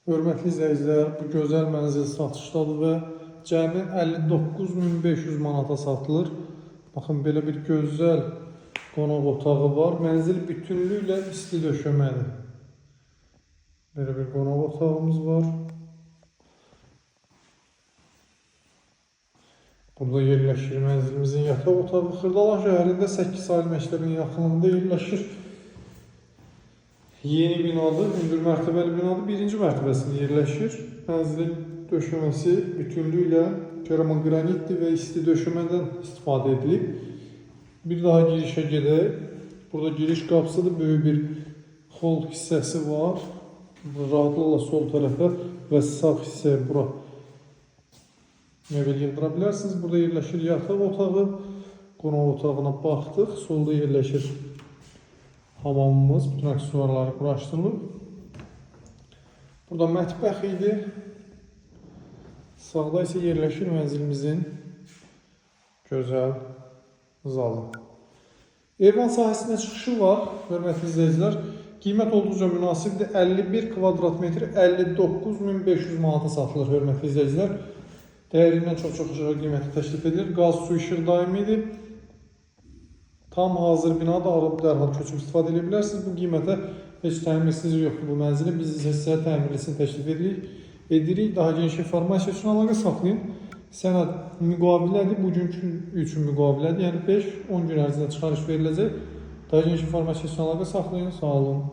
Hörmətli izləyicilər, bu gözəl mənzil satışdadır və cəmi 59.500 manata satılır. Baxın, belə bir gözəl qonaq otağı var. Mənzil bütünlüklə isti döşəmədir. Belə bir qonaq otağımız var. Burada yerləşir mənzilimizin yataq otağı. Xırdalan şəhərində 8 ali məktəbin yaxınlığında yerləşir. Yeni binadır, hündür mərtəbəli binadır. Birinci mərtəbəsində yerləşir. Mənzilin döşəməsi bütünlüklə keramogranitdir və isti döşəmədən istifadə edilib. Bir daha girişə gedək. Burada giriş qapısıdır, böyük bir hol hissəsi var. Rahatlıqla sol tərəfə və sağ hissəyə bura mebel yığdıra bilərsiniz. Burada yerləşir yataq otağı. Qonaq otağına baxdıq. Solda yerləşir hamamımız, bütün aksesuarları quraşdırılıb. Burada mətbəx idi. Sağda isə yerləşir mənzilimizin gözəl zalı. Eyvan sahəsinə çıxışı var, hörmətli izləyicilər. Qiymət olduqca münasibdir. 51 kvadrat metr 59.500 manata satılır, hörmətli izləyicilər. Dəyərindən çox aşağı qiyməti təklif edilir. Qaz, su, işıq daimidir. Tam hazır binada alıb dərhal köçüb istifadə edə bilərsiniz. Bu qiymətə heç təmirsiz yoxdur bu mənzilin. Biz sizə təmirlisini təklif edirik. Daha geniş informasiya üçün əlaqə saxlayın. Sənəd müqavilədir. Bugünkü üçün müqavilədir. Yəni 5-10 gün ərzində çıxarış veriləcək. Daha geniş informasiya üçün əlaqə saxlayın. Sağ olun.